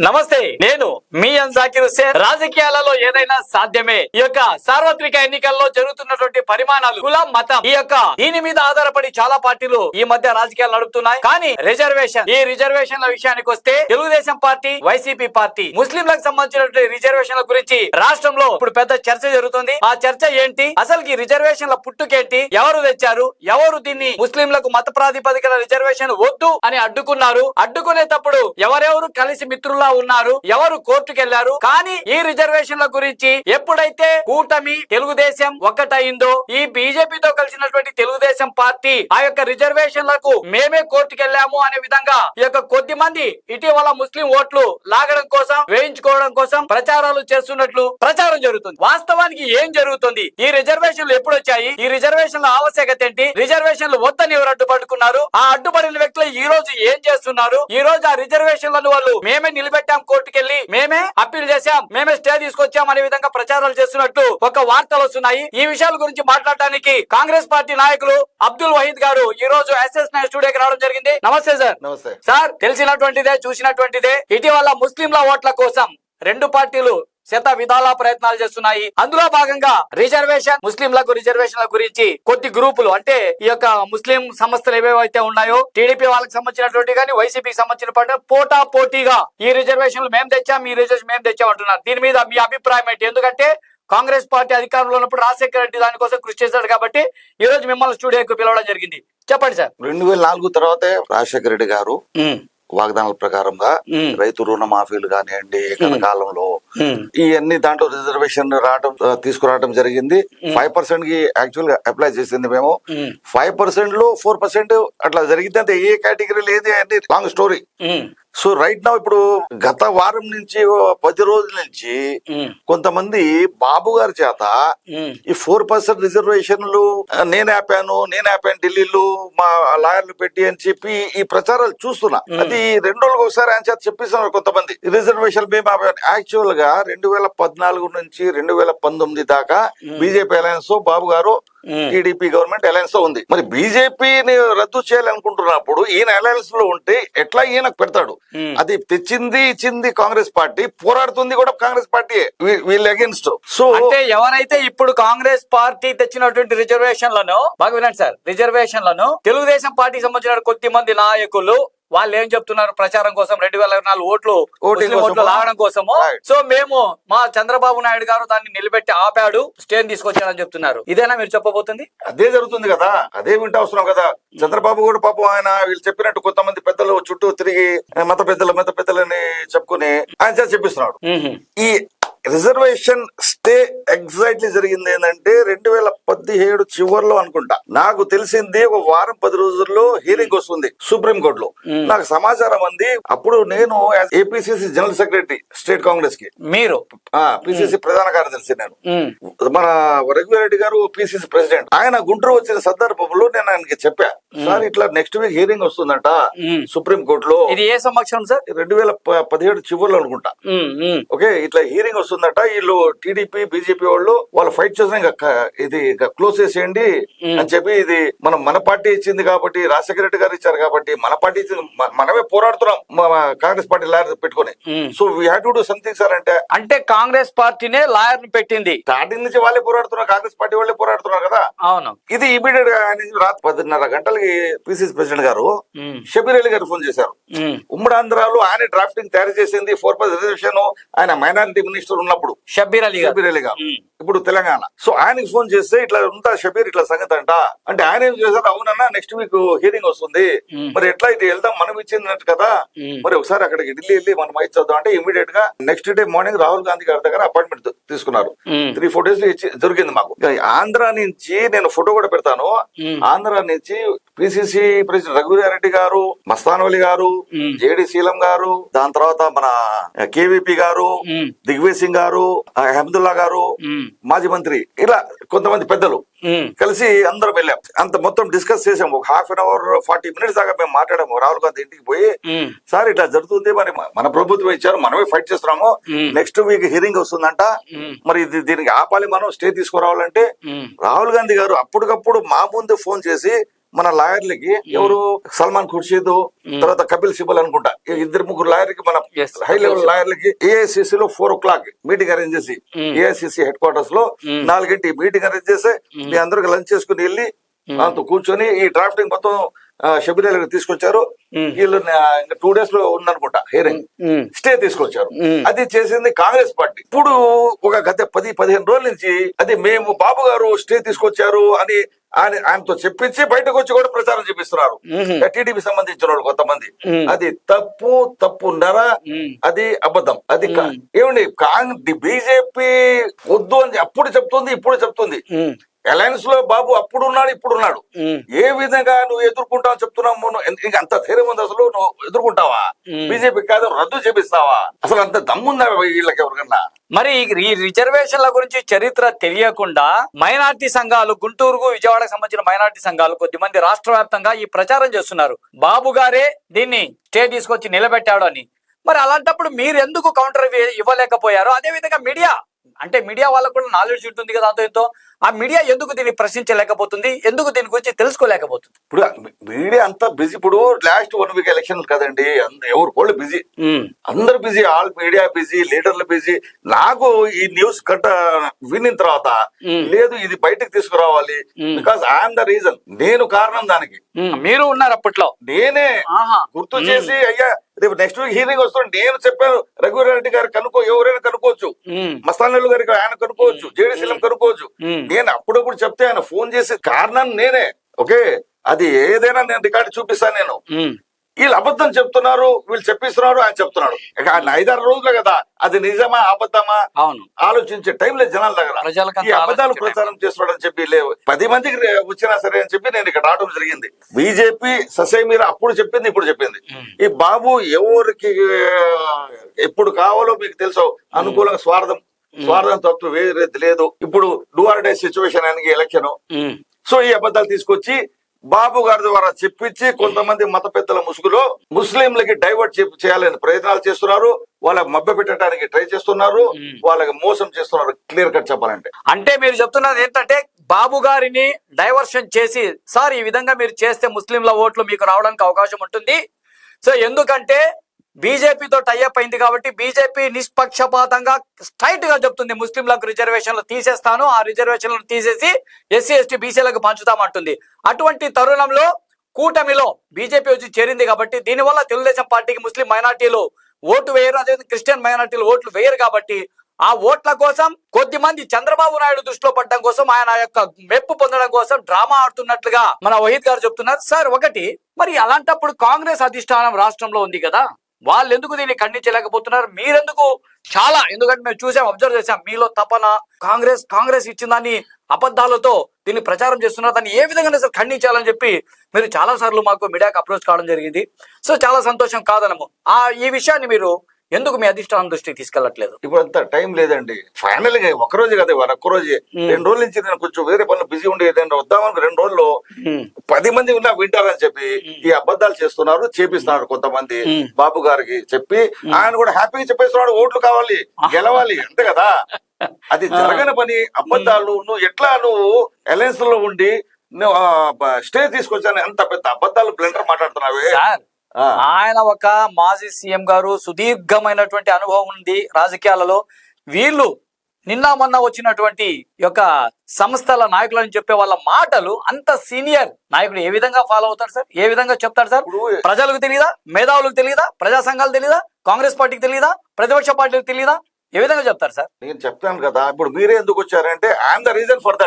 నమస్తే, నేను మీ జాకిర్ హుస్సేన్. రాజకీయాలలో ఏదైనా సాధ్యమే. ఈ యొక్క సార్వత్రిక ఎన్నికల్లో జరుగుతున్నటువంటి పరిమాణాలు, కులం, మతం, దీని మీద ఆధారపడి చాలా పార్టీలు ఈ మధ్య రాజకీయాలు నడుపుతున్నాయి. కానీ ఈ రిజర్వేషన్ల విషయానికి వస్తే తెలుగుదేశం పార్టీ, వైసీపీ పార్టీ ముస్లింలకు సంబంధించినటువంటి రిజర్వేషన్ల గురించి రాష్ట్రంలో ఇప్పుడు పెద్ద చర్చ జరుగుతుంది. ఆ చర్చ ఏంటి, అసలు ఈ రిజర్వేషన్ల పుట్టుకేంటి, ఎవరు తెచ్చారు, ఎవరు దీన్ని ముస్లింలకు మత ప్రాతిపదికన రిజర్వేషన్ వద్దు అని అడ్డుకున్నారు, అడ్డుకునేటప్పుడు ఎవరెవరు కలిసి మిత్రులా ఉన్నారు, ఎవరు కోర్టుకు వెళ్లారు. కానీ ఈ రిజర్వేషన్ల గురించి ఎప్పుడైతే కూటమి తెలుగుదేశం ఒక్కటైందో, ఈ బీజేపీతో కలిసినటువంటి తెలుగుదేశం పార్టీ ఆ యొక్క రిజర్వేషన్లకు మేమే కోర్టుకు వెళ్ళాము అనే విధంగా ఈ యొక్క కొద్ది మంది ఇటీవల ముస్లిం ఓట్లు లాగడం కోసం, వేయించుకోవడం కోసం ప్రచారాలు చేస్తున్నట్లు ప్రచారం జరుగుతుంది. వాస్తవానికి ఏం జరుగుతుంది, ఈ రిజర్వేషన్లు ఎప్పుడు వచ్చాయి, ఈ రిజర్వేషన్ల ఆవశ్యకత ఏంటి, రిజర్వేషన్లు వద్దని ఎవరు అడ్డుపడుకున్నారు, ఆ అడ్డుపడిన వ్యక్తులు ఈ రోజు ఏం చేస్తున్నారు, ఈ రోజు ఆ రిజర్వేషన్లను వాళ్ళు మేమే నిలబెట్టాం, కోర్టుకెళ్లి మేమే అప్పీల్ చేశాం, మేమే స్టే తీసుకొచ్చాం అనే విధంగా ప్రచారాలు చేస్తున్నట్టు ఒక వార్తలు వస్తున్నాయి. ఈ విషయాల గురించి మాట్లాడడానికి కాంగ్రెస్ పార్టీ నాయకులు అబ్దుల్ వహీద్ గారు ఈ రోజు SS9 స్టూడియోకి రావడం జరిగింది. నమస్తే సార్. నమస్తే సార్. తెలిసినటువంటిదే, చూసినటువంటిదే, ఇటీవల ముస్లింల ఓట్ల కోసం రెండు పార్టీలు శత విధాల ప్రయత్నాలు చేస్తున్నాయి. అందులో భాగంగా ముస్లింలకు రిజర్వేషన్ల గురించి కొద్ది గ్రూపులు, అంటే ఈ యొక్క ముస్లిం సంస్థలు ఏవేవైతే ఉన్నాయో, టీడీపీ వాళ్ళకి సంబంధించినటువంటి కానీ వైసీపీకి సంబంధించిన పోటా పోటీగా ఈ రిజర్వేషన్లు మేము తెచ్చాం, ఈ రిజర్వేషన్ మేము తెచ్చాం అంటున్నారు. దీని మీద మీ అభిప్రాయం ఏంటి? ఎందుకంటే కాంగ్రెస్ పార్టీ అధికారంలో ఉన్నప్పుడు రాజశేఖర రెడ్డి దానికోసం కృషి చేశాడు కాబట్టి ఈ రోజు మిమ్మల్ని స్టూడియోకి పిలవడం జరిగింది. చెప్పండి సార్. 2004 తర్వాతే రాజశేఖర రెడ్డి గారు వాగ్దానాల ప్రకారంగా రైతు రుణ మాఫీలు కానివ్వండి, కాలంలో ఇవన్నీ దాంట్లో రిజర్వేషన్ తీసుకురావడం జరిగింది. 5% కి యాక్చువల్ గా అప్లై చేసింది మేము. 5% లో 4% అట్లా జరిగింది. అంటే ఏ కేటగిరీ లేదు, అన్ని long story. So right now ఇప్పుడు గత వారం నుంచి 10 రోజుల నుంచి కొంతమంది బాబు గారి చేత ఈ 4% రిజర్వేషన్లు నేను ఆపాను ఢిల్లీలో మా లాయర్లు పెట్టి అని చెప్పి ఈ ప్రచారాలు చూస్తున్నా. అది 2 రోజులకు ఒకసారి ఆయన చేత చెప్పిస్తున్నారు కొంతమంది. రిజర్వేషన్ మేము ఆపాను. యాక్చువల్ గా 2014 నుంచి 2019 దాకా బీజేపీ అలయన్స్ బాబు గారు టీడీపీ గవర్నమెంట్ అలయన్స్ లో ఉంది. మరి బీజేపీని రద్దు చేయాలనుకుంటున్నప్పుడు ఈయన అలయన్స్ లో ఉంటే ఎట్లా ఈయనకు పెడతాడు? అది తెచ్చింది ఇచ్చింది కాంగ్రెస్ పార్టీ, పోరాడుతుంది కూడా కాంగ్రెస్ పార్టీ వీళ్ళ అగేన్స్ట్. సో అంటే ఎవరైతే ఇప్పుడు కాంగ్రెస్ పార్టీ తెచ్చినటువంటి రిజర్వేషన్లను బాగా వినండి సార్, రిజర్వేషన్లను తెలుగుదేశం పార్టీకి సంబంధించిన కొద్ది మంది నాయకులు వాళ్ళు ఏం చెప్తున్నారు, ప్రచారం కోసం 2024 ఓట్లు లాగడం కోసము, సో మేము మా చంద్రబాబు నాయుడు గారు దాన్ని నిలబెట్టి ఆపాడు, స్టే తీసుకొచ్చాడని చెప్తున్నారు. ఇదేనా మీరు చెప్పబోతుంది? అదే జరుగుతుంది కదా, అదే వింటా వస్తున్నాం కదా. చంద్రబాబు కూడా పాపం ఆయన వీళ్ళు చెప్పినట్టు కొంతమంది పెద్దలు చుట్టూ తిరిగి మత పెద్దలని చెప్పుకుని ఆయన చెప్పిస్తున్నాడు. ఈ రిజర్వేషన్ స్టే ఎగ్జాక్ట్లీ జరిగింది ఏంటంటే 2017 చివరిలో అనుకుంటా. నాకు తెలిసింది ఒక వారం 10 రోజుల్లో హియరింగ్ వస్తుంది సుప్రీం కోర్టులో. నాకు సమాచారం అంది. అప్పుడు నేను APCC general secretary state Congress కి, మీరు పిసిసి ప్రధాన కార్యదర్శి, నేను మన రఘువీరెడ్డి గారు పిసిసి ప్రెసిడెంట్. ఆయన గుంటూరు వచ్చిన సందర్భంలో నేను ఆయనకి చెప్పా, సార్ ఇట్లా నెక్స్ట్ వీక్ హియరింగ్ వస్తుందట సుప్రీం కోర్టులో. ఇది ఏ సంవత్సరం సార్? 2017 చివరిలో అనుకుంటా. ఓకే, ఇట్లా హియరింగ్ వస్తుందట. వీళ్ళు టీడీపీ బీజేపీ వాళ్ళు ఫైట్ చేసిన ఇది క్లోజ్ చేసేయండి అని చెప్పి, ఇది మన పార్టీ ఇచ్చింది కాబట్టి, రాజశేఖర రెడ్డి గారు ఇచ్చారు కాబట్టి మన పార్టీ ఇచ్చింది, మనమే పోరాడుతున్నాం కాంగ్రెస్ పార్టీ లాయర్ పెట్టుకుని. So we have to do something sir. అంటే కాంగ్రెస్ పార్టీనే లాయర్ ని పెట్టింది. స్టార్టింగ్ నుంచి వాళ్ళే పోరాడుతున్నారు, కాంగ్రెస్ పార్టీ వాళ్ళే పోరాడుతున్నారు కదా. అవును. ఇది ఇమీడియట్ గా రాత్రి 10:30 గంటలకి పిసిసి ప్రెసిడెంట్ గారు షబీర్ అలీ గారు ఫోన్ చేశారు. ఉమ్మడి ఆంధ్రాలో ఆయన డ్రాఫ్టింగ్ తయారు చేసింది 4% రిజర్వేషన్, ఆయన మైనారిటీ మినిస్టర్ ఉన్నప్పుడు షబీర్ అలీ గారు, ఇప్పుడు తెలంగాణ. సో ఆయనకి ఫోన్ చేస్తే ఇట్లా ఉంటా షబీర్ ఇట్లా సంగతి అంటే ఆయన ఏం చేశారు, అవునన్నా నెక్స్ట్ వీక్ హియరింగ్ వస్తుంది, మరి ఎట్లా ఇది వెళ్దాం, మనం ఇచ్చింది కదా, మరి ఒకసారి అక్కడికి ఢిల్లీ వెళ్ళి మనం ఇచ్చేద్దాం అంటే ఇమీడియట్ గా next day morning Rahul Gandhi గారి దగ్గర అపాయింట్మెంట్ తీసుకున్నారు. 3-4 డేస్ దొరికింది మాకు. ఆంధ్ర నుంచి నేను ఫోటో కూడా పెడతాను. ఆంధ్ర నుంచి పిసిసి ప్రెసిడెంట్ రఘువీరారెడ్డి గారు, మస్తాన్ వలి గారు, జేడి శీలం గారు, దాని తర్వాత మన కేవీపీ గారు, దిగ్విజయ్ సింగ్ గారు, అహ్మదుల్లా గారు, మాజీ మంత్రి, ఇలా కొంతమంది పెద్దలు కలిసి అందరం వెళ్ళాం. అంత మొత్తం డిస్కస్ చేసాము. ఒక 1/2 అవర్ 40 మినిట్స్ దాకా మేము మాట్లాడాము. రాహుల్ గాంధీ ఇంటికి పోయి, సార్ ఇట్లా జరుగుతుంది, మరి మన ప్రభుత్వం ఇచ్చారు, మనమే ఫైట్ చేస్తున్నాము, నెక్స్ట్ వీక్ హియరింగ్ వస్తుందంట, మరి దీనికి ఆపాలి, మనం స్టే తీసుకురావాలంటే రాహుల్ గాంధీ గారు అప్పటికప్పుడు మా ముందు ఫోన్ చేసి మన లాయర్లకి ఎవరు సల్మాన్ ఖుర్షీద్ తర్వాత కపిల్ సిబల్ అనుకుంటా ఈ ఇద్దరు ముగ్గురు లాయర్లకి మన Yes, హై లెవెల్ లాయర్లకి ఏఐసిసి లో 4 o'clock మీటింగ్ అరేంజ్ చేసి ఏఐసిసి హెడ్ క్వార్టర్స్ లో 4 మీటింగ్ అరేంజ్ చేసి మీ అందరికి లంచ్ చేసుకుని వెళ్ళి దాంతో కూర్చొని ఈ డ్రాఫ్టింగ్ మొత్తం షబీర్ అలీ గారు తీసుకొచ్చారు. వీళ్ళు 2 days లో ఉందనుకుంటా హియరింగ్ స్టే తీసుకొచ్చారు. అది చేసింది కాంగ్రెస్ పార్టీ. ఇప్పుడు ఒక గత 10-15 రోజుల నుంచి అది మేము బాబు గారు స్టే తీసుకొచ్చారు అని ఆయనతో చెప్పించి బయటకు వచ్చి కూడా ప్రచారం చేపిస్తున్నారు. టీడీపీ సంబంధించిన వాళ్ళు కొంతమంది. అది తప్పున్నర, అది అబద్ధం. అది ఏమండి బీజేపీ వద్దు అని అప్పుడు చెప్తుంది, ఇప్పుడు చెప్తుంది. అలయన్స్ లో బాబు అప్పుడు ఉన్నాడు, ఇప్పుడు ఉన్నాడు. ఏ విధంగా నువ్వు ఎదుర్కొంటావు చెప్తున్నావు. ఇంకా అంత ధైర్యం ఉంది అసలు? నువ్వు ఎదుర్కొంటావా? బీజేపీ కాదు రద్దు చేపిస్తావా? అసలు అంత దమ్ముందా వీళ్ళకి ఎవరికన్నా? మరి ఈ రిజర్వేషన్ల గురించి చరిత్ర తెలియకుండా మైనార్టీ సంఘాలు, గుంటూరుకు విజయవాడకు సంబంధించిన మైనార్టీ సంఘాలు కొద్దిమంది రాష్ట్ర వ్యాప్తంగా ఈ ప్రచారం చేస్తున్నారు. బాబు గారే దీన్ని స్టే తీసుకొచ్చి నిలబెట్టాడు అని. మరి అలాంటప్పుడు మీరు ఎందుకు కౌంటర్ ఇవ్వలేకపోయారు? అదే విధంగా మీడియా అంటే మీడియా వాళ్ళకు కూడా నాలెడ్జ్ ఉంటుంది కదా అంతో ఎంతో. ఆ మీడియా ఎందుకు దీన్ని ప్రశ్నించలేకపోతుంది? ఎందుకు దీని గురించి తెలుసుకోలేకపోతుంది? ఇప్పుడు మీడియా అంతా బిజీ. ఇప్పుడు లాస్ట్ 1 week ఎలక్షన్ కదండి, ఎవరు వాళ్ళు బిజీ, అందరు బిజీ, ఆల్ మీడియా బిజీ, లీడర్లు బిజీ. నాకు ఈ న్యూస్ విన్న తర్వాత లేదు ఇది బయటకు తీసుకురావాలి, బికాస్ ఐఎమ్ ద రీజన్. నేను కారణం దానికి. మీరు ఉన్నారు అప్పట్లో. నేనే గుర్తు చేసి అయ్యా రేపు నెక్స్ట్ వీక్ హీరింగ్ వస్తుంది నేను చెప్పాను. రఘువీరారెడ్డి గారు ఎవరైనా కనుక్కోవచ్చు, మస్తానల్లు గారికి ఆయన కనుక్కోవచ్చు, జేడీసీఎం కనుక్కోవచ్చు. నేను అప్పుడప్పుడు చెప్తే ఆయన ఫోన్ చేసి కారణం నేనే. ఓకే, అది ఏదైనా నేను రికార్డు చూపిస్తాను. నేను వీళ్ళు అబద్ధం చెప్తున్నారు, వీళ్ళు చెప్పిస్తున్నారు, ఆయన చెప్తున్నాడు. 5-6 రోజులు కదా, అది నిజమా అబద్ధమా ఆలోచించే టైం లేదు జనాల దగ్గర. ఈ అబద్ధాలు ప్రచారం చేస్తున్నాడు అని చెప్పి 10 మందికి వచ్చినా సరే అని చెప్పి నేను ఇక్కడ రావడం జరిగింది. బీజేపీ ససేమీర అప్పుడు చెప్పింది, ఇప్పుడు చెప్పింది. ఈ బాబు ఎవరికి ఎప్పుడు కావాలో మీకు తెలుసు, అనుకూలంగా స్వార్థం తప్పు వేరేది లేదు. ఇప్పుడు డూ ఆర్ డే సిచ్యువేషన్ ఆయనకి ఎలక్షన్. సో ఈ అబద్ధాలు తీసుకొచ్చి బాబు గారి ద్వారా చెప్పించి కొంతమంది మత పెద్దల ముసుగులో ముస్లింలకి డైవర్ట్ చేయాలని ప్రయత్నాలు చేస్తున్నారు. వాళ్ళకి మభ్య పెట్టడానికి ట్రై చేస్తున్నారు, వాళ్ళకి మోసం చేస్తున్నారు. క్లియర్ కట్ చెప్పాలంటే అంటే మీరు చెప్తున్నది ఏంటంటే బాబు గారిని డైవర్షన్ చేసి, సార్ ఈ విధంగా మీరు చేస్తే ముస్లింల ఓట్లు మీకు రావడానికి అవకాశం ఉంటుంది. సో ఎందుకంటే బీజేపీతో టైఅప్ అయింది కాబట్టి బీజేపీ నిష్పక్షపాతంగా స్ట్రైట్ గా చెప్తుంది ముస్లింలకు రిజర్వేషన్లు తీసేస్తాను, ఆ రిజర్వేషన్లను తీసేసి ఎస్సీ ఎస్టీ బీసీలకు పంచుతామంటుంది. అటువంటి తరుణంలో కూటమిలో బీజేపీ వచ్చి చేరింది కాబట్టి దీనివల్ల తెలుగుదేశం పార్టీకి ముస్లిం మైనార్టీలు ఓటు వేయరు, అదే క్రిస్టియన్ మైనార్టీలు ఓట్లు వేయరు. కాబట్టి ఆ ఓట్ల కోసం కొద్దిమంది చంద్రబాబు నాయుడు దృష్టిలో పడడం కోసం, ఆయన యొక్క మెప్పు పొందడం కోసం డ్రామా ఆడుతున్నట్లుగా మన వహీద్ గారు చెప్తున్నారు. సార్ ఒకటి, మరి అలాంటప్పుడు కాంగ్రెస్ అధిష్టానం రాష్ట్రంలో ఉంది కదా, వాళ్ళు ఎందుకు దీన్ని ఖండించలేకపోతున్నారు? మీరెందుకు ఎందుకంటే మేము చూసాం, అబ్జర్వ్ చేసాం, మీలో తపన కాంగ్రెస్ ఇచ్చిన దాన్ని అబద్ధాలతో దీన్ని ప్రచారం చేస్తున్నారు. దాన్ని ఏ విధంగా సార్ ఖండించాలని చెప్పి మీరు చాలా సార్లు మాకు మీడియాకి అప్రోచ్ కావడం జరిగింది. సో చాలా సంతోషం కాదనము. ఈ విషయాన్ని మీరు ఎందుకు మీ అధిష్టానం దృష్టికి తీసుకెళ్లట్లేదు? ఇప్పుడు అంతా టైం లేదండి. ఫైనల్ గా ఒక్కరోజు కదా, ఒక్కరోజే 2 రోజుల నుంచి నేను కొంచెం వేరే పనులు బిజీ ఉండి వద్దామని 2 రోజుల్లో 10 మంది ఉన్నా వింటారని చెప్పి ఈ అబద్ధాలు చేస్తున్నారు, చేపిస్తున్నారు. కొంతమంది బాబు గారికి చెప్పి ఆయన కూడా హ్యాపీగా చెప్పేస్తున్నాడు, ఓట్లు కావాలి, గెలవాలి, అంతే కదా. అది జరగని పని. అబద్ధాలు నువ్వు ఎట్లా అలయన్స్ లో ఉండి స్టే తీసుకొచ్చాను, ఎంత పెద్ద అబద్ధాలు బ్లెండర్ మాట్లాడుతున్నావే. ఆయన ఒక మాజీ సీఎం గారు, సుదీర్ఘమైనటువంటి అనుభవం ఉంది రాజకీయాలలో. వీళ్ళు నిన్న మొన్న వచ్చినటువంటి యొక్క సంస్థల నాయకులని చెప్పే వాళ్ళ మాటలు, అంత సీనియర్ నాయకుడు ఏ విధంగా ఫాలో అవుతాడు సార్? ఏ విధంగా చెప్తాడు సార్? ప్రజలకు తెలియదా? మేధావులకు తెలియదా? ప్రజా సంఘాలు తెలియదా? కాంగ్రెస్ పార్టీకి తెలియదా? ప్రతిపక్ష పార్టీలకు తెలియదా? ఏ విధంగా చెప్తారు సార్? నేను చెప్తాను కదా. ఇప్పుడు మీరే ఎందుకు వచ్చారంటే I'm the reason for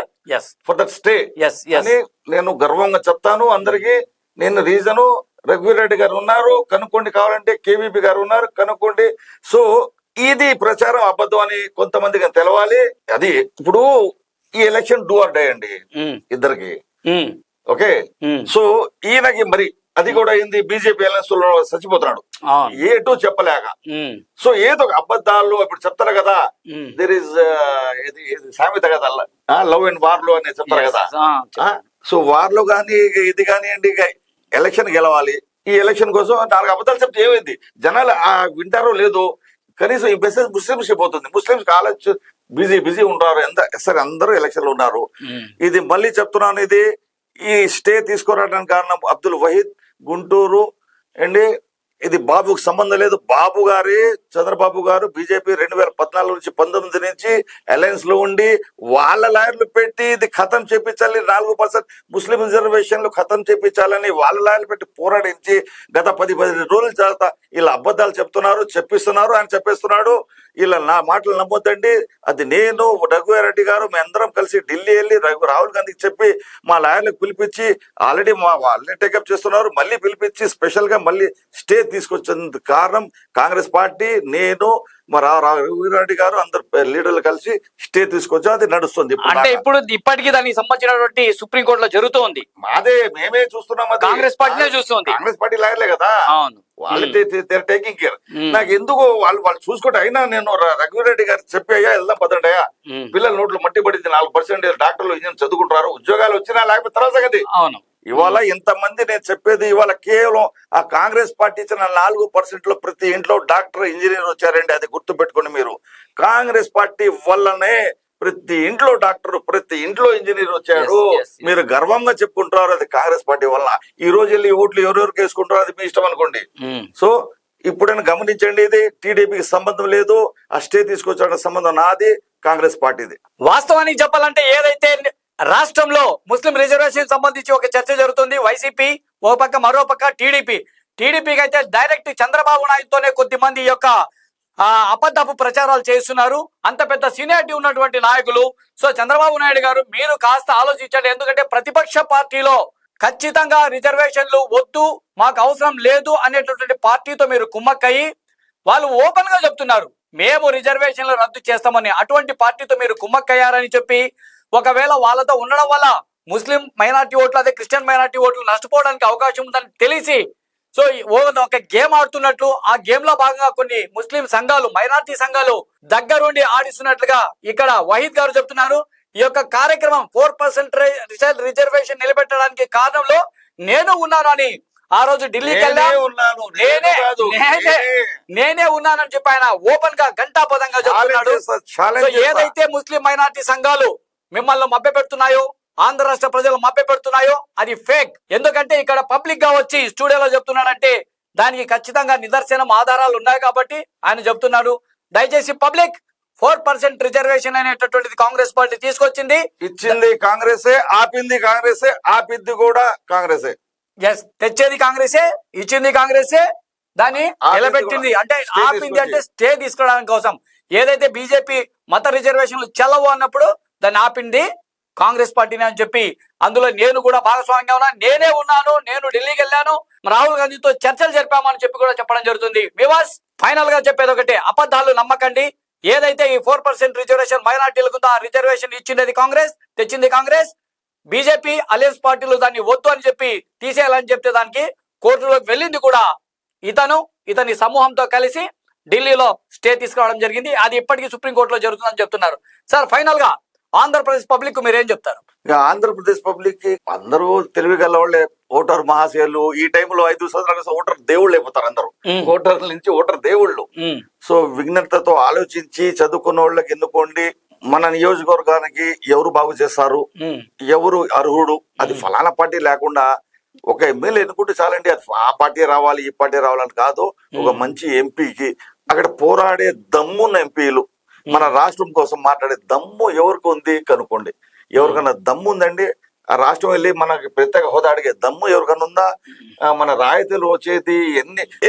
that stay అని నేను గర్వంగా చెప్తాను అందరికి. నేను రీజను రఘువీరారెడ్డి గారు ఉన్నారు, కనుక్కోండి, కావాలంటే కేవీపీ గారు ఉన్నారు, కనుక్కోండి. సో ఇది ప్రచారం అబద్ధం అని కొంతమందికి తెలవాలి. అది ఇప్పుడు ఈ ఎలక్షన్ డూ ఆర్ డై అండి ఇద్దరికి. ఓకే, సో ఈయనకి మరి అది కూడా అయింది. బీజేపీ అలయన్స్ లో చచ్చిపోతున్నాడు, ఏటో చెప్పలేక. సో ఏదో అబద్ధాలు ఇప్పుడు చెప్తారు కదా, దేర్ ఇస్ సామెత కదా, లవ్ అండ్ వార్ లో అని చెప్తారు కదా. సో వార్ లో కానీ ఇది కానివ్వండి, ఎలక్షన్ గెలవాలి. ఈ ఎలక్షన్ కోసం 4 అబద్ధాలు చెప్తే ఏమైంది? జనాలు వింటారో లేదో. కనీసం ఈ మెసేజ్ ముస్లింస్ పోతుంది. ముస్లింస్ ఆలోచన బిజీ ఉంటారు. సరే అందరూ ఎలక్షన్ లో ఉన్నారు. ఇది మళ్ళీ చెప్తున్నాను, ఇది ఈ స్టే తీసుకురావడానికి కారణం అబ్దుల్ వహీద్ గుంటూరు అండి. ఇది బాబుకు సంబంధం లేదు. బాబు గారి చంద్రబాబు గారు బీజేపీ 2014 నుంచి 19 నుంచి అలయన్స్ లో ఉండి వాళ్ళ లాయర్లు పెట్టి ఇది ఖతం చేపించాలి, 4% ముస్లిం రిజర్వేషన్లు ఖతం చేపించాలని వాళ్ళ లాయర్లు పెట్టి పోరాడించి గత 10 రోజుల తర్వాత ఇలా అబద్ధాలు చెప్తున్నారు, చెప్పిస్తున్నారు. ఆయన చెప్పేస్తున్నాడు, ఇలా నా మాటలు నమ్మొద్దండి, అది నేను రఘువీరెడ్డి గారు మీ అందరం కలిసి ఢిల్లీ వెళ్ళి రాహుల్ గాంధీకి చెప్పి మా లాయర్లకు పిలిపించి ఆల్రెడీ వాళ్ళని టేకప్ చేస్తున్నారు, మళ్ళీ పిలిపించి స్పెషల్ గా మళ్ళీ స్టే తీసుకొచ్చేందుకు కారణం కాంగ్రెస్ పార్టీ, నేను మా రఘువీరెడ్డి గారు అందరు లీడర్లు కలిసి స్టే తీసుకొచ్చి అది నడుస్తుంది. అంటే ఇప్పుడు ఇప్పటికీ దానికి సంబంధించినటువంటి సుప్రీంకోర్టులో జరుగుతుంది. మాదే మేమే చూస్తున్నాం, కాంగ్రెస్ పార్టీనే చూస్తుంది. కాంగ్రెస్ పార్టీ లాయర్లే కదా, అవును, వాళ్ళు టేకింగ్ కేర్. నాకు ఎందుకు వాళ్ళు చూసుకుంటే అయినా నేను రఘువీరెడ్డి గారికి చెప్పి అయ్యా వెళ్దాం పదండి అయ్యా, పిల్లల నోట్లు మట్టి పడింది, 4% డాక్టర్లు ఇంజనీర్ చదువుకుంటారు, ఉద్యోగాలు వచ్చినా లేకపోతే తర్వాత కదా. అవును, ఇవాళ ఇంతమంది నేను చెప్పేది ఇవాళ కేవలం ఆ కాంగ్రెస్ పార్టీ ఇచ్చిన 4% లో ప్రతి ఇంట్లో డాక్టర్ ఇంజనీర్ వచ్చారండి. అది గుర్తు పెట్టుకోండి మీరు. కాంగ్రెస్ పార్టీ వల్లనే ప్రతి ఇంట్లో డాక్టర్, ప్రతి ఇంట్లో ఇంజనీర్ వచ్చాడు. మీరు గర్వంగా చెప్పుకుంటారు, అది కాంగ్రెస్ పార్టీ వల్ల. ఈ రోజు వెళ్ళి ఓట్లు ఎవరెవరికి వేసుకుంటారో అది మీ ఇష్టం అనుకోండి. సో ఇప్పుడైనా గమనించండి, ఇది టీడీపీకి సంబంధం లేదు, ఆ స్టే తీసుకొచ్చిన సంబంధం నాది, కాంగ్రెస్ పార్టీది. వాస్తవానికి చెప్పాలంటే ఏదైతే రాష్ట్రంలో ముస్లిం రిజర్వేషన్ సంబంధించి ఒక చర్చ జరుగుతుంది. వైసీపీ ఓ పక్క, మరో పక్క టీడీపీకి అయితే డైరెక్ట్ చంద్రబాబు నాయుడుతోనే కొద్ది మంది యొక్క అబద్ధపు ప్రచారాలు చేస్తున్నారు, అంత పెద్ద సీనియారిటీ ఉన్నటువంటి నాయకులు. సో చంద్రబాబు నాయుడు గారు మీరు కాస్త ఆలోచించండి. ఎందుకంటే ప్రతిపక్ష పార్టీలో ఖచ్చితంగా రిజర్వేషన్లు వద్దు, మాకు అవసరం లేదు అనేటటువంటి పార్టీతో మీరు కుమ్మక్కయి వాళ్ళు ఓపెన్ గా చెప్తున్నారు మేము రిజర్వేషన్లు రద్దు చేస్తామని. అటువంటి పార్టీతో మీరు కుమ్మక్కయ్యారని చెప్పి ఒకవేళ వాళ్ళతో ఉండడం వల్ల ముస్లిం మైనార్టీ ఓట్లు, అదే క్రిస్టియన్ మైనార్టీ ఓట్లు నష్టపోవడానికి అవకాశం ఉందని తెలిసి సో ఒక గేమ్ ఆడుతున్నట్లు, ఆ గేమ్ లో భాగంగా కొన్ని ముస్లిం సంఘాలు, మైనార్టీ సంఘాలు దగ్గరుండి ఆడిస్తున్నట్లుగా ఇక్కడ వహీద్ గారు చెప్తున్నారు. ఈ యొక్క కార్యక్రమం 4% రిజర్వేషన్ నిలబెట్టడానికి కారణంలో నేను ఉన్నాను అని ఆ రోజు ఢిల్లీకి వెళ్ళా, నేనే ఉన్నానని చెప్పి ఆయన ఓపెన్ గా ఘంటాపదంగా చెప్తున్నాడు. ఏదైతే ముస్లిం మైనార్టీ సంఘాలు మిమ్మల్ని మభ్యపెడుతున్నాయో, ఆంధ్ర రాష్ట్ర ప్రజలు మభ్యపెడుతున్నాయో అది ఫేక్. ఎందుకంటే ఇక్కడ పబ్లిక్ గా వచ్చి స్టూడియోలో చెప్తున్నాడంటే దానికి ఖచ్చితంగా నిదర్శనం, ఆధారాలు ఉన్నాయి కాబట్టి ఆయన చెప్తున్నాడు. దయచేసి పబ్లిక్ 4% రిజర్వేషన్ అనేటటువంటిది కాంగ్రెస్ పార్టీ తీసుకొచ్చింది, ఇచ్చింది కాంగ్రెసే, ఆపింది కాంగ్రెసే, ఆపిద్ది కూడా కాంగ్రెసే. ఎస్, తెచ్చేది కాంగ్రెసే, ఇచ్చింది కాంగ్రెసే, దాన్ని నిలబెట్టింది అంటే ఆపింది అంటే స్టే తీసుకోవడానికి కోసం. ఏదైతే బీజేపీ మత రిజర్వేషన్లు చెల్లవు అన్నప్పుడు దాన్ని ఆపింది కాంగ్రెస్ పార్టీని అని చెప్పి, అందులో నేను కూడా భాగస్వామ్యంగా ఉన్నా, నేనే ఉన్నాను, నేను ఢిల్లీకి వెళ్ళాను, రాహుల్ గాంధీతో చర్చలు జరిపామని చెప్పి కూడా చెప్పడం జరుగుతుంది. వివాస్ ఫైనల్ గా చెప్పేది ఒకటే, అబద్ధాలు నమ్మకండి. ఏదైతే ఈ 4% రిజర్వేషన్ మైనార్టీలకు ఉందో ఆ రిజర్వేషన్ ఇచ్చింది కాంగ్రెస్, తెచ్చింది కాంగ్రెస్. బీజేపీ అలయన్స్ పార్టీలు దాన్ని వద్దు అని చెప్పి తీసేయాలని చెప్తే దానికి కోర్టులోకి వెళ్ళింది కూడా ఇతని సమూహంతో కలిసి ఢిల్లీలో స్టే తీసుకురావడం జరిగింది. అది ఇప్పటికీ సుప్రీంకోర్టులో జరుగుతుందని చెప్తున్నారు. సార్ ఫైనల్ గా ఆంధ్రప్రదేశ్ పబ్లిక్ మీరేం చెప్తారు? ఆంధ్రప్రదేశ్ పబ్లిక్ కి అందరూ తెలివి గల వాళ్ళే, ఓటర్ మహాశయులు. ఈ టైంలో 5 సంవత్సరాల ఓటర్ దేవుళ్ళు అయిపోతారు అందరూ, ఓటర్ల నుంచి ఓటర్ దేవుళ్ళు. సో విఘ్నతతో ఆలోచించి చదువుకున్న వాళ్ళకి ఎన్నుకోండి. మన నియోజకవర్గానికి ఎవరు బాగు చేస్తారు, ఎవరు అర్హుడు, అది ఫలానా పార్టీ లేకుండా ఒక ఎమ్మెల్యే ఎన్నుకుంటే చాలండి. అది ఆ పార్టీ రావాలి, ఈ పార్టీ రావాలని కాదు. ఒక మంచి ఎంపీకి అక్కడ పోరాడే దమ్మున్న ఎంపీలు, మన రాష్ట్రం కోసం మాట్లాడే దమ్ము ఎవరికి ఉంది కనుక్కోండి. ఎవరికన్నా దమ్ము ఉందండి, ఆ రాష్ట్రం వెళ్ళి మనకి ప్రత్యేక హోదా అడిగే దమ్ము ఎవరికన్నా ఉందా? మన రాయితీలు వచ్చేది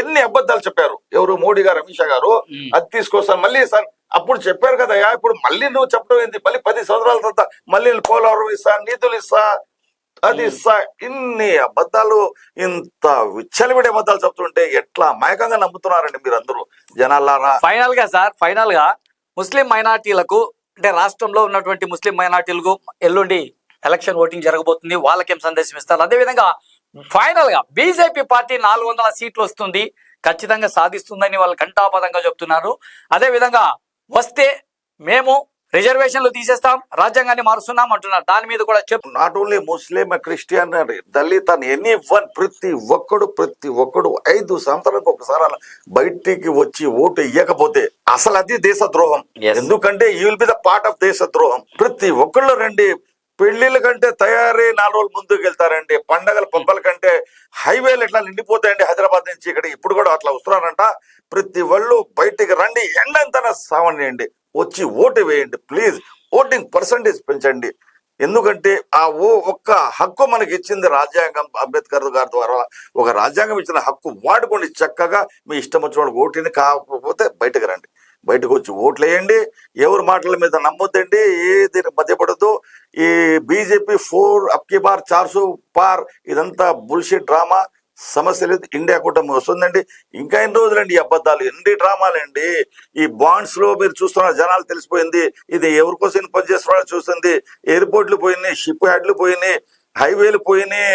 ఎన్ని అబద్ధాలు చెప్పారు ఎవరు, మోడీ గారు, అమిత్ షా గారు. అది తీసుకొస్తాను మళ్ళీ సార్, అప్పుడు చెప్పారు కదా, ఇప్పుడు మళ్ళీ నువ్వు చెప్పడం ఏంది? మళ్ళీ 10 సంవత్సరాల తర్వాత మళ్ళీ పోలవరం ఇస్తా, నిధులు ఇస్తా, అది ఇస్తా, ఇన్ని అబద్ధాలు, ఇంత విచ్చలవిడి అబద్ధాలు చెప్తుంటే ఎట్లా అమాయకంగా నమ్ముతున్నారండి మీరు అందరూ జనాలారా? ఫైనల్ గా సార్, ఫైనల్ గా ముస్లిం మైనార్టీలకు అంటే రాష్ట్రంలో ఉన్నటువంటి ముస్లిం మైనార్టీలకు ఎల్లుండి ఎలక్షన్ ఓటింగ్ జరగబోతుంది, వాళ్ళకేం సందేశం ఇస్తారు? అదేవిధంగా ఫైనల్ గా బీజేపీ పార్టీ 400 సీట్లు వస్తుంది, ఖచ్చితంగా సాధిస్తుందని వాళ్ళు ఘంటాపదంగా చెప్తున్నారు. అదే విధంగా వస్తే మేము రిజర్వేషన్లు తీసేస్తాం, రాజ్యాంగాన్ని మారుస్తున్నాం అంటున్నారు. దాని మీద కూడా చెప్పు. Not only Muslim, Christian, Dalit, any one, ప్రతి ఒక్కడు 5 సంవత్సరాలకు ఒకసారి అలా బయటికి వచ్చి ఓటు ఇవ్వకపోతే అసలు అది దేశద్రోహం. ఎందుకంటే you will be the part of దేశద్రోహం. ప్రతి ఒక్కళ్ళు రండి, పెళ్లిళ్ళ కంటే తయారీ 4 రోజులు ముందుకు వెళ్తారండి. పండగల పబ్బల కంటే హైవేలు ఎట్లా నిండిపోతాయండి హైదరాబాద్ నుంచి ఇక్కడ. ఇప్పుడు కూడా అట్లా వస్తున్నారంట. ప్రతి వాళ్ళు బయటికి రండి, ఎండంతన సావనియండి, వచ్చి ఓటు వేయండి ప్లీజ్. ఓటింగ్ పర్సంటేజ్ పెంచండి. ఎందుకంటే ఒక్క హక్కు మనకి ఇచ్చింది రాజ్యాంగం, అంబేద్కర్ గారి ద్వారా ఒక రాజ్యాంగం ఇచ్చిన హక్కు వాడుకోండి. చక్కగా మీ ఇష్టం వచ్చిన వాళ్ళకి ఓటిని, కాకపోతే బయటకు రండి, బయటకు వచ్చి ఓట్లు వేయండి. ఎవరి మాటల మీద నమ్మొద్దండి, ఏది మధ్యపడదు. ఈ బీజేపీ 4 అబ్కి బార్ 400 పార్ ఇదంతా బుల్షిట్ డ్రామా. సమస్య లేదు, ఇండియా కూటమి వస్తుందండి. ఇంకా ఎన్ని రోజులండి ఈ అబద్ధాలు, ఎన్ని డ్రామాలండి. ఈ బాండ్స్ లో మీరు చూస్తున్న జనాలు తెలిసిపోయింది ఇది ఎవరి కోసం పనిచేస్తున్నారో చూస్తుంది. ఎయిర్పోర్ట్లు పోయినాయి, షిప్ యార్డ్లు పోయినాయి, హైవేలు పోయినాయి,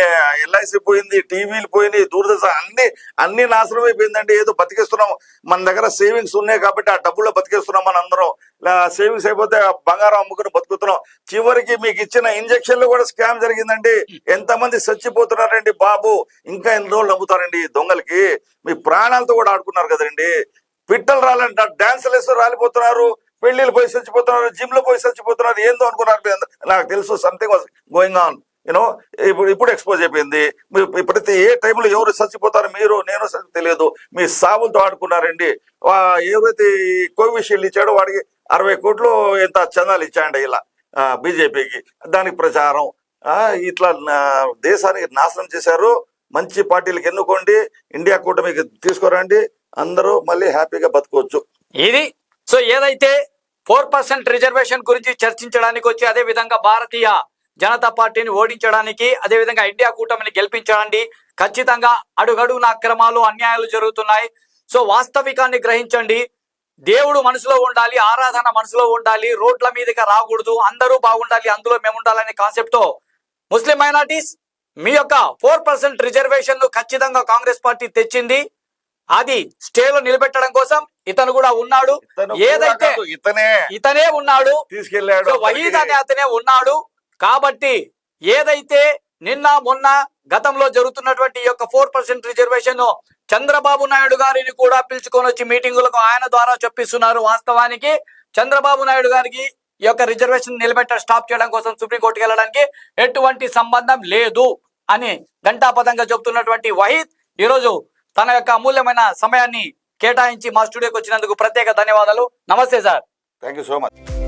ఎల్ఐసి పోయింది, టీవీలు పోయినాయి, దూరదర్శన్ అన్ని నాశనం అయిపోయిందండి. ఏదో బతికేస్తున్నాం, మన దగ్గర సేవింగ్స్ ఉన్నాయి కాబట్టి ఆ డబ్బుల్లో బతికేస్తున్నాం మన అందరం. సేవింగ్స్ అయిపోతే బంగారం అమ్ముకుని బతుకుతున్నాం. చివరికి మీకు ఇచ్చిన ఇంజక్షన్లు కూడా స్కామ్ జరిగిందండి. ఎంతమంది చచ్చిపోతున్నారండి బాబు. ఇంకా ఎన్ని రోజులు నమ్ముతారండి ఈ దొంగలకి. మీ ప్రాణాలతో కూడా ఆడుకున్నారు కదండి. పిట్టలు రాలంట, డాన్సులు వేస్తూ రాలిపోతున్నారు, పెళ్లిళ్ళు పోయి చచ్చిపోతున్నారు, జిమ్ లో పోయి చచ్చిపోతున్నారు. ఏందో అనుకున్నారు, నాకు తెలుసు something was going on. You know ఇప్పుడు ఎక్స్పోజ్ అయిపోయింది. ప్రతి ఏ టైంలో ఎవరు చచ్చిపోతారో మీరు నేను తెలియదు. మీ సావులతో ఆడుకున్నారండి. ఎవరైతే కోవిషీల్డ్ ఇచ్చాడో వాడికి 60 కోట్లు ఎంత చందాలు ఇచ్చాయండి ఇలా బీజేపీకి. దానికి ప్రచారం ఇట్లా దేశానికి నాశనం చేశారు. మంచి పార్టీలకు ఎన్నుకోండి, ఇండియా కూటమికి తీసుకురండి, అందరూ మళ్ళీ హ్యాపీగా బతుకోవచ్చు. ఇది సో ఏదైతే 4% రిజర్వేషన్ గురించి చర్చించడానికి వచ్చి, అదే విధంగా భారతీయ జనతా పార్టీని ఓడించడానికి, అదే విధంగా ఇండియా కూటమిని గెలిపించడానికి ఖచ్చితంగా అడుగడుగున అక్రమాలు, అన్యాయాలు జరుగుతున్నాయి. సో వాస్తవికాన్ని గ్రహించండి. దేవుడు మనసులో ఉండాలి, ఆరాధన మనసులో ఉండాలి, రోడ్ల మీదకి రాకూడదు, అందరూ బాగుండాలి, అందులో మేము ఉండాలనే కాన్సెప్ట్ తో ముస్లిం మైనారిటీస్ మీ యొక్క 4% రిజర్వేషన్ ను ఖచ్చితంగా కాంగ్రెస్ పార్టీ తెచ్చింది. అది స్టేలో నిలబెట్టడం కోసం ఇతను కూడా ఉన్నాడు. ఏదైతే ఇతనే ఉన్నాడు, తీసుకెళ్లాడు, వహీద్ అనే అతనే ఉన్నాడు. కాబట్టి ఏదైతే నిన్న మొన్న గతంలో జరుగుతున్నటువంటి ఈ యొక్క 4% రిజర్వేషన్ చంద్రబాబు నాయుడు గారిని కూడా పిలుచుకొని వచ్చి మీటింగులకు ఆయన ద్వారా చెప్పిస్తున్నారు. వాస్తవానికి చంద్రబాబు నాయుడు గారికి ఈ యొక్క రిజర్వేషన్ స్టాప్ చేయడం కోసం సుప్రీంకోర్టుకి వెళ్ళడానికి ఎటువంటి సంబంధం లేదు అని ఘంటాపథంగా చెబుతున్నటువంటి వహీద్ ఈరోజు తన యొక్క అమూల్యమైన సమయాన్ని కేటాయించి మా స్టూడియోకి వచ్చినందుకు ప్రత్యేక ధన్యవాదాలు. నమస్తే sir. Thank you so much.